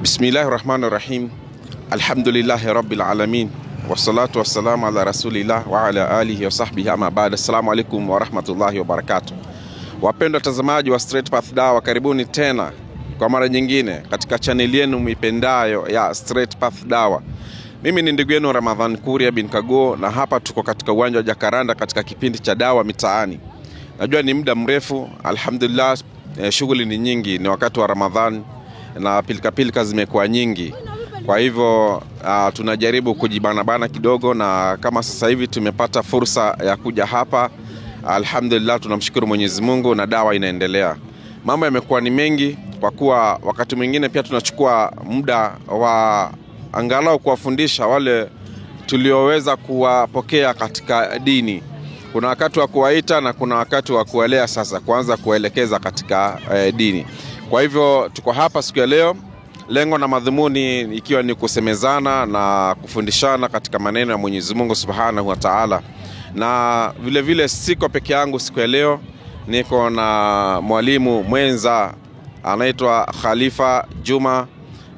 Bismillahirrahmanirrahim. Alhamdulillahi rabbil alamin. Wassalatu wassalamu ala rasulillah wa ala alihi wa sahbihi ama baada. Assalamu alaikum wa rahmatullahi wa barakatuh. Wapendwa watazamaji wa Straight Path Dawa, karibuni tena kwa mara nyingine katika channel yenu mwipendayo ya Straight Path Dawa. Mimi ni ndugu yenu Ramadhan Kuria bin Kago, na hapa tuko katika uwanja wa Jacaranda katika kipindi cha dawa mitaani. Najua ni muda mrefu, alhamdulillah, shughuli ni nyingi, ni wakati wa Ramadhan na pilika zimekuwa nyingi. Kwa hivyo tunajaribu kujibanabana kidogo, na kama sasa hivi tumepata fursa ya kuja hapa, alhamdulillah, tunamshukuru Mwenyezi Mungu na dawa inaendelea. Mambo yamekuwa ni mengi, kwa kuwa wakati mwingine pia tunachukua muda wa angalau kuwafundisha wale tulioweza kuwapokea katika dini. Kuna wakati wa kuwaita na kuna wakati wa kuwalea, sasa kuanza kuelekeza katika dini. Kwa hivyo tuko hapa siku ya leo, lengo na madhumuni ikiwa ni kusemezana na kufundishana katika maneno ya Mwenyezi Mungu Subhanahu wa Ta'ala. Na vile vile siko peke yangu siku ya leo, niko na mwalimu mwenza anaitwa Khalifa Juma,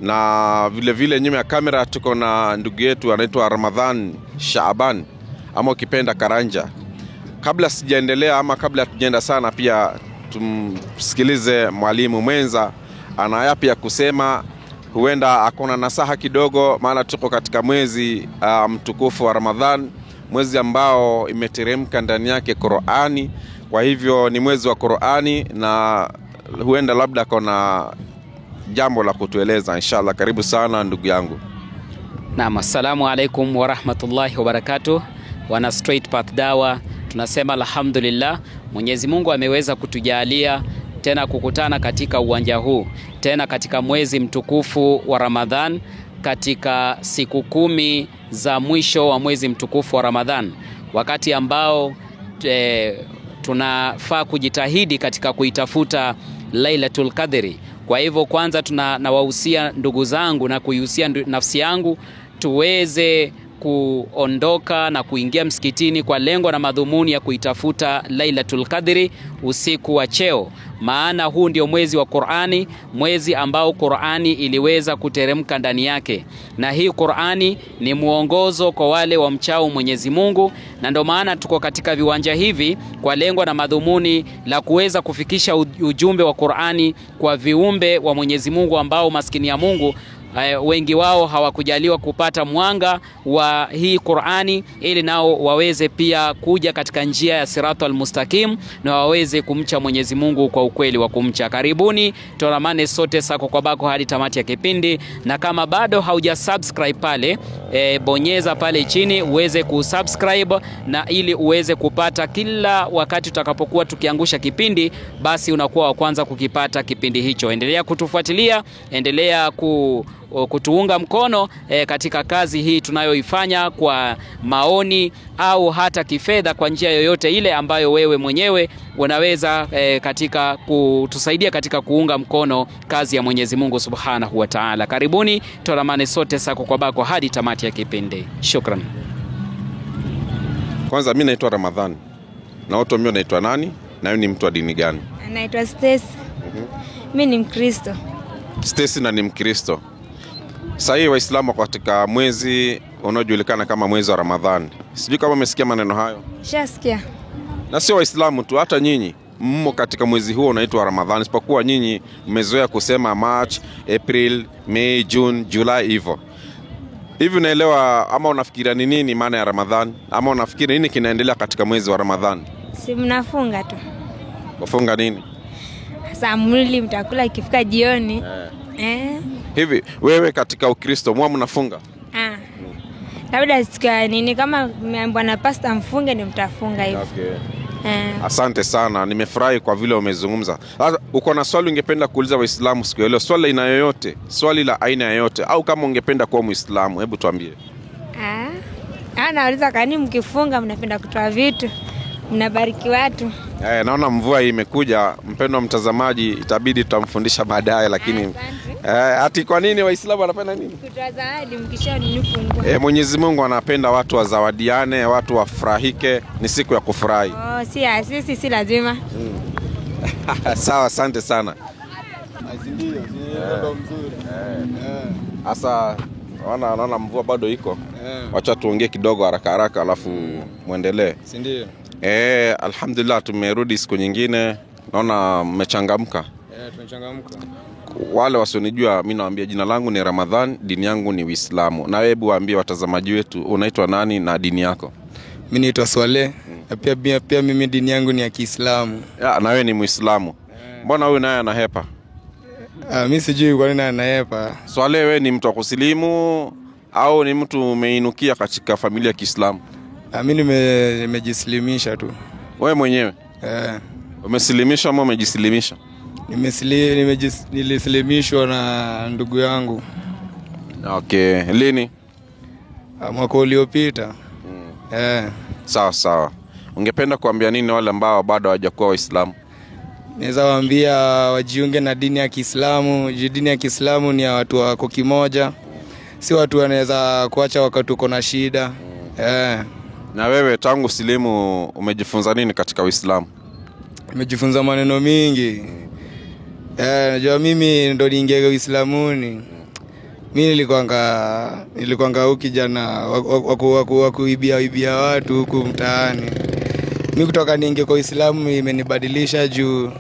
na vile vile nyuma ya kamera tuko na ndugu yetu anaitwa Ramadhan Shaaban ama ukipenda Karanja. Kabla sijaendelea ama kabla tujaenda sana, pia tumsikilize mwalimu mwenza ana yapi ya kusema. Huenda akona nasaha kidogo, maana tuko katika mwezi mtukufu wa Ramadhan, mwezi ambao imeteremka ndani yake Qur'ani. Kwa hivyo ni mwezi wa Qur'ani, na huenda labda akona jambo la kutueleza inshallah. Karibu sana ndugu yangu. Naam, assalamu alaikum wa rahmatullahi wa barakatuh. Wana Straight Path Dawa, tunasema alhamdulillah, Mwenyezi Mungu ameweza kutujalia tena kukutana katika uwanja huu, tena katika mwezi mtukufu wa Ramadhan, katika siku 10 za mwisho wa mwezi mtukufu wa Ramadhan, wakati ambao tunafaa kujitahidi katika kuitafuta Lailatul Qadri. Kwa hivyo kwanza nawahusia ndugu zangu na kuihusia nafsi yangu tuweze kuondoka na kuingia msikitini kwa lengo na madhumuni ya kuitafuta Lailatul Qadri usiku wa cheo. Maana huu ndio mwezi wa Qur'ani, mwezi ambao Qur'ani iliweza kuteremka ndani yake. Na hii Qur'ani ni muongozo kwa wale wamchao Mwenyezi Mungu, na ndio maana tuko katika viwanja hivi kwa lengo na madhumuni la kuweza kufikisha ujumbe wa Qur'ani kwa viumbe wa Mwenyezi Mungu ambao maskini ya Mungu wengi wao hawakujaliwa kupata mwanga wa hii Qur'ani, ili nao waweze pia kuja katika njia ya Siratal Mustaqim na waweze kumcha Mwenyezi Mungu kwa ukweli wa kumcha. Karibuni tuamane sote sako kwa bako hadi tamati ya kipindi, na kama bado haujasubscribe pale, bonyeza pale chini uweze kusubscribe, na ili uweze kupata kila wakati tutakapokuwa tukiangusha kipindi, basi unakuwa wa kwanza kukipata kipindi hicho. Endelea kutufuatilia, endelea kutuunga mkono katika kazi hii tunayoifanya kwa maoni au hata kifedha, kwa njia yoyote ile ambayo wewe mwenyewe unaweza katika kutusaidia katika kuunga mkono kazi ya Mwenyezi Mungu Subhanahu wa Ta'ala. Karibuni tuamane sote sako kwa bako hadi tamati ya kipindi. Shukran. Kwanza mimi naitwa Ramadhan. Na watu mimi naitwa nani? Na wewe ni mtu wa dini gani? Naitwa Stacy. Mimi ni Mkristo. Stacy na ni Mkristo. Sasa Waislamu katika mwezi unaojulikana kama mwezi wa Ramadhan. Sijui kama umesikia maneno hayo. Shasikia. Na sio Waislamu tu, hata nyinyi mmo katika mwezi huo unaitwa Ramadhan, isipokuwa nyinyi mmezoea kusema March, April, May, June, July hivyo. Hivi unaelewa ama unafikiria ni nini maana ya Ramadhan? Ama unafikiri nini kinaendelea katika mwezi wa Ramadhan? Si mnafunga tu. Kufunga nini? Sasa mwili mtakula ikifika jioni. Hivi wewe katika Ukristo mnafunga? Labda sikia nini, kama mmeambiwa na pastor mfunge ndio mtafunga hivyo. Okay. Asante sana, nimefurahi kwa vile umezungumza. Sasa uko na swali ungependa kuuliza Waislamu siku ya leo? Swali aina yoyote, swali la aina yoyote, au kama ungependa kuwa Muislamu, hebu tuambie. Nauliza kani mkifunga mnapenda kutoa vitu, mnabariki watu. Naona mvua imekuja, mpendwa mtazamaji, itabidi tutamfundisha baadaye, lakini ati kwa nini Waislamu wanapenda nini? Kutoa zawadi mkishanunua. Mwenyezi Mungu anapenda watu wazawadiane, watu wafurahike, ni siku ya kufurahi. Si lazima. Sawa, asante sana. ndo mzuri. Sasa naona mvua bado iko. Wacha tuongee kidogo haraka alafu muendelee. Si ndio? Alhamdulillah tumerudi siku nyingine. Naona mmechangamka. Tumechangamka. Wale wasionijua mimi nawaambia jina langu ni Ramadhan, dini yangu ni Uislamu. Na hebu waambie watazamaji wetu unaitwa nani na dini yako? Mimi naitwa Swale. Na pia mimi dini yangu ni ya Kiislamu. Na wewe ni Muislamu. Mbona huyu naye anahepa? Mimi sijui kwa nini anahepa. Swale, wewe ni mtu wa kusilimu au ni mtu umeinukia katika familia ya Kiislamu? Mimi nimejislimisha tu. Wewe mwenyewe? Umesilimisha ama umejislimisha? Nilislimishwa na ndugu yangu. Okay, lini? Mwaka uliopita. Sawa. Ungependa kuambia nini wale ambao bado hawajakuwa Waislamu? Naweza waambia wajiunge na dini ya Kiislamu. Dini ya Kiislamu ni ya watu wako kimoja. Si watu wanaweza kuacha wakati uko na shida. Na wewe tangu silimu umejifunza nini katika Uislamu? Nimejifunza maneno mingi. Najua mimi ndo niingia Uislamuni. Mimi nilikuanga huko kijana wa kuibia watu huku mtaani. Mimi kutoka niingie kwa Uislamu imenibadilisha juu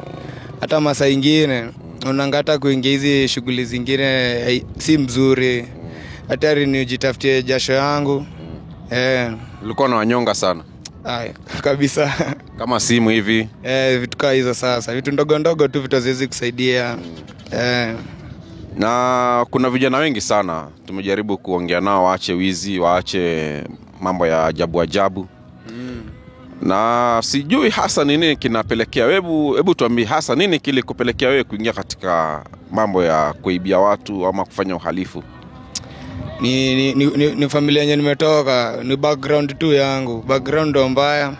hata masaa ingine unangata kuingia hizi shughuli zingine si mzuri. Hatari nijitafutie jasho yangu. Ulikuwa na wanyonga sana? Kabisa. Kama simu hivi? Vitu kama hizo sasa. Vitu ndogo tu vitaziwezi kusaidia. Na kuna vijana wengi sana tumejaribu kuongea nao waache wizi, waache mambo ya ajabu. Na sijui hasa nini kinapelekea. Hebu tuambie hasa nini kilikupelekea wewe kuingia katika mambo ya kuibia watu ama kufanya uhalifu? Ni familia yenye nimetoka, ni background tu yangu. Background ndo mbaya.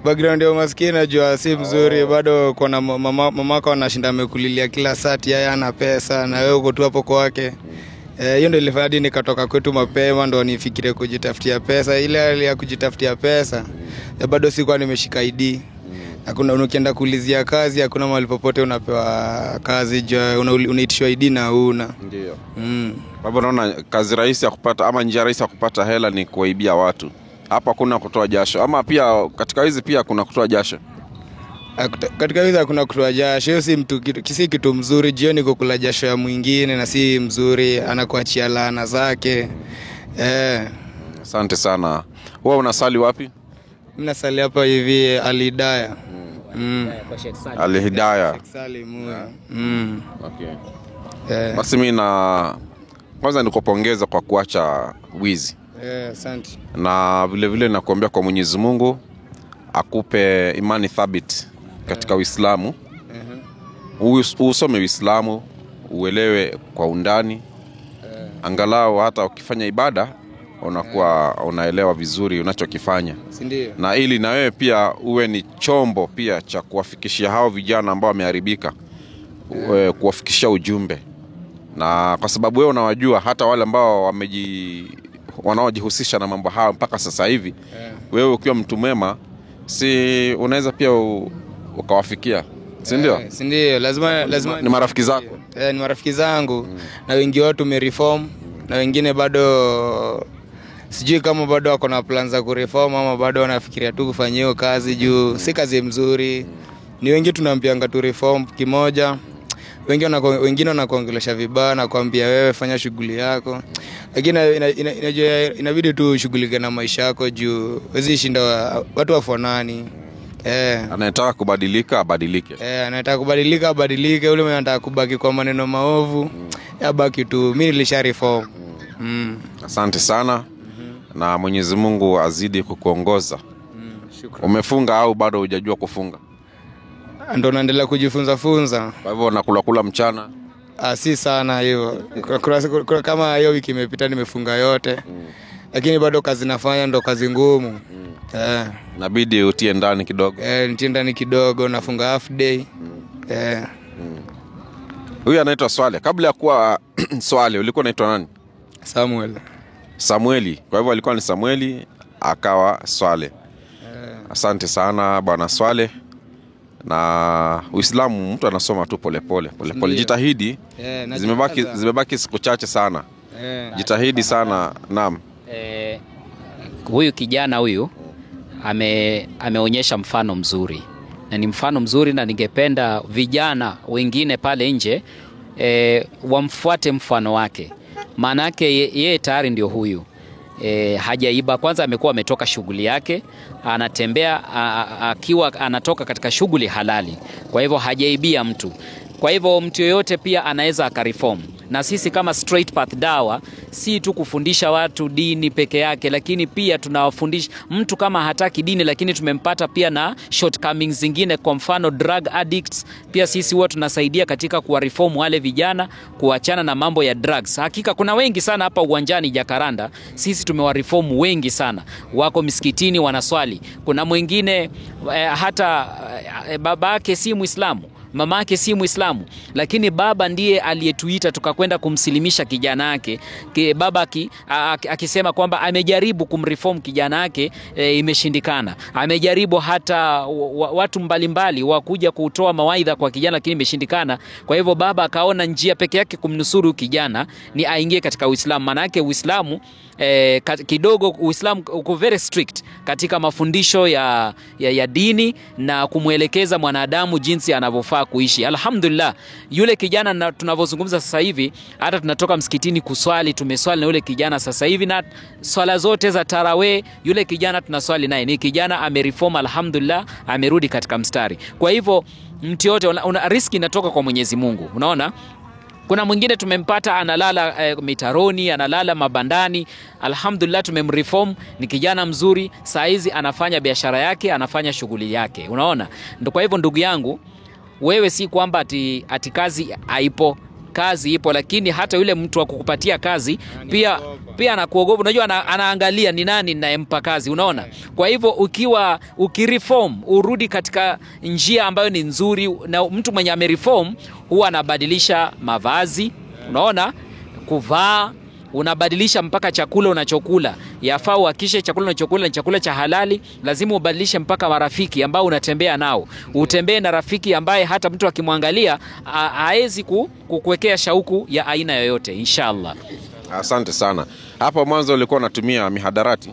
Background ya maskini najua si mzuri. Bado kuna mamako anashinda amekulilia kila saa yeye ana pesa na wewe uko tu hapo kwake. Hiyo ndio ilifanya hadi nikatoka kwetu mapema ndo nifikirie kujitafutia pesa. Ile ya kujitafutia pesa bado sikuwa nimeshika ID. Hakuna unakienda kuulizia kazi, hakuna mahali popote unapewa kazi, unaitishwa ID na una. Ndio. Baba, naona kazi rahisi ya kupata ama njia rahisi ya kupata hela ni kuibia watu. Hapa kuna kutoa jasho ama pia katika hizi pia kuna kutoa jasho? Katika hizi kuna kutoa jasho. Hiyo si kitu mzuri. Jioni kukula jasho ya mwingine na si mzuri, anakuachia laana zake. Asante sana. Wewe unasali wapi? Mimi nasali hapa hivi Al-Hidayah. Al-Hidayah. Sheikh Salim. Okay. Basi mimi kwanza nikupongeza kwa kuacha wizi. Asante. Na vile nakuombea kwa Mwenyezi Mungu akupe imani thabiti katika Uislamu. Usome Uislamu, uelewe kwa undani. Angalau hata ukifanya ibada unakuwa unaelewa vizuri unachokifanya. Ndio. Na ili na wewe pia uwe ni chombo pia cha kuwafikishia hao vijana ambao wameharibika, kuwafikishia ujumbe. Na kwa sababu wewe unawajua hata wale ambao wanaojihusisha na mambo haya mpaka sasa hivi, wewe ukiwa mtu mwema si unaweza pia ukawafikia, si ndio? Si ndio? Lazima ni marafiki zako. Ni marafiki zangu. Na wengi wao tumereform na wengine bado sijui kama bado wako na plans za kureform ama bado wanafikiria tu kufanya hiyo kazi juu si kazi mzuri. Ni wengi tunaambianga tu reform kimoja. Wengine wanakuongelesha vibaya na kuambia wewe fanya shughuli yako. Lakini inabidi tu ushughulike na maisha yako juu wezi shinda watu wafanani. Anataka kubadilika abadilike. Anataka kubadilika abadilike. Ule mwenye anataka kubaki kwa maneno maovu yabaki tu. Mimi nilisha reform. Asante sana. Na Mwenyezi Mungu azidi kukuongoza. Shukrani. Umefunga au bado hujajua kufunga? Ndo naendelea kujifunza. Kwa hivyo unakula mchana? Si sana hiyo. Kama hiyo wiki imepita nimefunga yote. Lakini bado kazi nafanya ndo kazi ngumu. Inabidi utie ndani kidogo. Nitie ndani kidogo, nafunga half day. Huyu anaitwa Swale. Kabla ya kuwa Swale ulikuwa unaitwa nani? Samueli. Kwa hivyo alikuwa ni Samueli akawa Swale. Asante sana bwana Swale. na Uislamu mtu anasoma tu polepole. Jitahidi. Zimebaki siku chache sana. Jitahidi sana. Naam. Huyu kijana huyu ameonyesha mfano mzuri. Na ni mfano mzuri, na ningependa vijana wengine pale nje wamfuate mfano wake. Maana yake yeye tayari ndio huyu. Hajaiba. Kwanza amekuwa ametoka shughuli yake, anatembea akiwa anatoka katika shughuli halali. Kwa hivyo hajaibia mtu. Kwa hivyo mtu yoyote pia anaweza akareform. Na sisi kama Straight Path Dawa si tu kufundisha watu dini peke yake, lakini pia tunawafundisha mtu kama hataki dini lakini tumempata pia na shortcomings zingine, kwa mfano drug addicts, pia sisi huwa tunasaidia katika kuwareform wale vijana kuachana na mambo ya drugs. Hakika kuna wengi sana hapa uwanjani Jacaranda, sisi tumewareform wengi sana. Wako misikitini wanaswali. Kuna mwingine hata baba yake si Muislamu, mama yake si Muislamu, lakini baba ndiye aliyetuita tukakwenda kumsilimisha kijana yake. Baba akisema kwamba amejaribu kumreform kijana yake, imeshindikana. Amejaribu hata watu mbalimbali wakuja kutoa mawaidha kwa kijana, lakini imeshindikana. Kwa hivyo baba akaona njia peke yake kumnusuru kijana ni aingie katika Uislamu. Maana yake Uislamu kidogo, Uislamu uko very strict katika mafundisho ya dini na kumuelekeza mwanadamu jinsi anavyofaa kuishi. Alhamdulillah, yule kijana tunavyozungumza sasa hivi, hata tunatoka msikitini kuswali, tumeswali na yule kijana sasa hivi, na swala zote za tarawih yule kijana tunaswali naye. Ni kijana amereform, alhamdulillah, amerudi katika mstari. Kwa hivyo mtu yote riski inatoka kwa Mwenyezi Mungu. Unaona, kuna mwingine tumempata analala mitaroni, analala mabandani. Alhamdulillah, tumemreform, ni kijana mzuri, saa hizi anafanya biashara yake, anafanya shughuli yake. Unaona? Ndio. Kwa hivyo ndugu yangu, wewe si kwamba ati kazi haipo. Kazi ipo, lakini hata yule mtu wa kukupatia kazi pia anakuogopa. Unajua anaangalia ni nani ninayempa kazi. Unaona? Kwa hivyo ukireform, urudi katika njia ambayo ni nzuri, na mtu mwenye amereform huwa anabadilisha mavazi. Unaona? Kuvaa, unabadilisha mpaka chakula unachokula. Yafaa uhakishe chakula unachokula ni chakula cha halali. Lazima ubadilishe mpaka marafiki ambao unatembea nao. Utembee na rafiki ambaye hata mtu akimwangalia haezi kukuwekea shauku ya aina yoyote, inshallah. Asante sana. Hapo mwanzo ulikuwa unatumia mihadarati?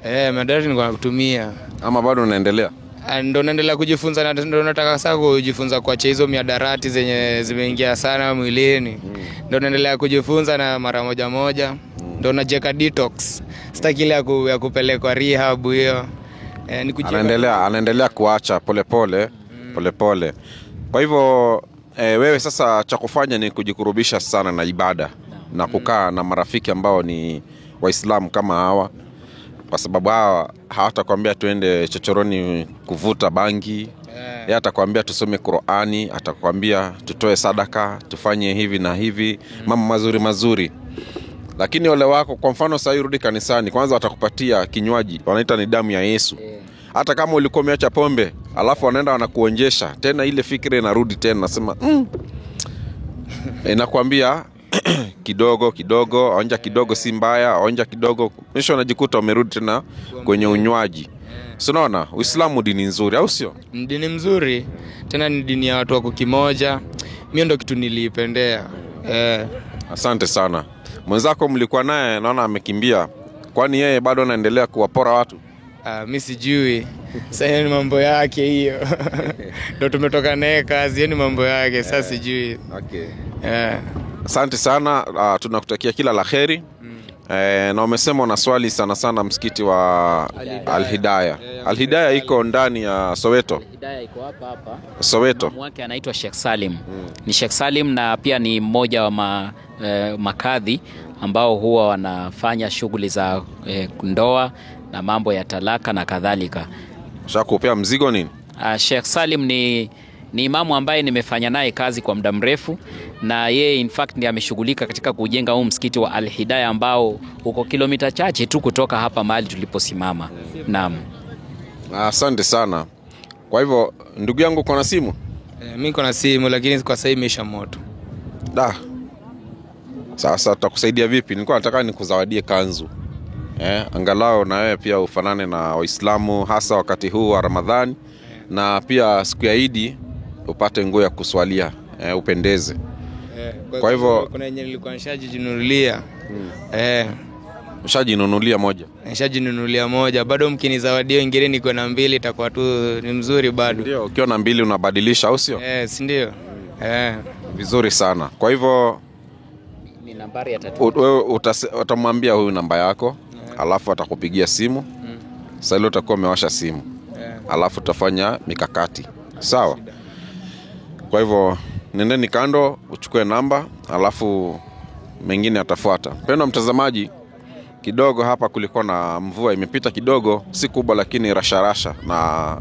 Mihadarati nilikuwa natumia. Ama bado unaendelea? Ndio naendelea kujifunza, na ndio nataka sasa kujifunza kuacha hizo mihadarati zenye zimeingia sana mwilini. Ndio naendelea kujifunza, na mara moja ndio najeka detox. Sitaki ile ya kupelekwa rehab hiyo. Anaendelea kuacha polepole. Kwa hivyo wewe sasa cha kufanya ni kujikurubisha sana na ibada na kukaa na marafiki ambao ni Waislamu kama hawa, kwa sababu hawa hawatakwambia tuende chochoroni kuvuta bangi. Yeye atakwambia tusome Qur'ani, atakwambia tutoe sadaka, tufanye hivi na hivi, mambo mazuri. Lakini wale wako, kwa mfano sasa rudi kanisani, kwanza watakupatia kinywaji wanaita ni damu ya Yesu. Hata kama ulikuwa umeacha pombe, alafu wanaenda wanakuonjesha tena, ile fikra inarudi tena, nasema inakwambia kidogo, onja kidogo si mbaya, onja kidogo, mwisho unajikuta umerudi tena kwenye unywaji. Unaona, Uislamu dini nzuri, au sio? Dini mzuri, tena ni dini ya watu wako kimoja. Mimi ndio kitu nilipendea. Asante sana. Mwenzako mlikuwa naye naona amekimbia. Kwani yeye bado anaendelea kuwapora watu? Mimi sijui. Sasa ni mambo yake hiyo. Ndio tumetoka naye kazi, ni mambo yake, sasa sijui. Okay. Asante sana, tunakutakia kila laheri. Na umesema una swali sana msikiti wa Al-Hidayah. Al-Hidayah iko ndani ya Soweto. Al-Hidayah iko hapa. Soweto. Mwake anaitwa Sheikh Salim. Ni Sheikh Salim, na pia ni mmoja wa makadhi ambao huwa wanafanya shughuli za ndoa na mambo ya talaka na kadhalika. Shakupea mzigo nini? Sheikh Salim ni imamu ambaye nimefanya naye kazi kwa muda mrefu, na yeye in fact ndiye ameshughulika katika kujenga huu msikiti wa Al-Hidayah ambao uko kilomita chache tu kutoka hapa mahali tuliposimama. Naam. Asante sana. Kwa hivyo ndugu yangu, uko na simu? Mimi niko na simu, lakini kwa sasa imesha moto. Sasa tutakusaidia vipi? Nilikuwa nataka nikuzawadie kanzu. Angalau na wewe pia ufanane na Waislamu, hasa wakati huu wa Ramadhani. na pia siku ya Idi upate nguo ya kuswalia, upendeze. Kwa hivyo kuna yenye nilikuwa nishajinunulia. Ushajinunulia moja? Nishajinunulia moja. Bado mkinizawadia ingine niko na 2 itakuwa tu ni mzuri bado. Ndio, ukiwa na 2 unabadilisha au sio? Si ndio? Vizuri sana. Kwa hivyo ni nambari ya tatu. Wewe utamwambia huyu namba yako, alafu atakupigia simu. Sasa ile utakuwa umewasha simu. Alafu utafanya mikakati. Sawa? Kwa hivyo nendeni kando, uchukue namba, alafu mengine atafuata. Mpendwa mtazamaji, kidogo hapa kulikuwa na mvua imepita kidogo, si kubwa lakini rasharasha, na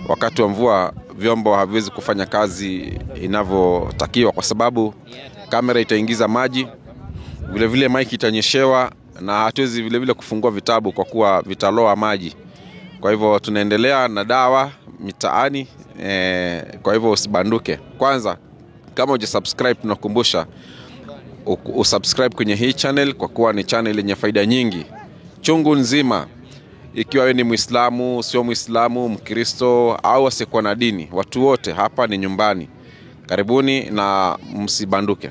wakati wa mvua vyombo haviwezi kufanya kazi inavyotakiwa kwa sababu kamera itaingiza maji, vile vile mic itanyeshewa, na hatuwezi vile vile kufungua vitabu kwa kuwa vitaloa maji. Kwa hivyo tunaendelea na dawa mitaani, kwa hivyo usibanduke. Kwanza kama hujasubscribe tunakukumbusha usubscribe kwenye hii channel kwa kuwa ni channel yenye faida nyingi chungu nzima. Ikiwa wewe ni Muislamu, sio Muislamu, Mkristo au asiyekuwa na dini, watu wote hapa ni nyumbani. Karibuni na msibanduke.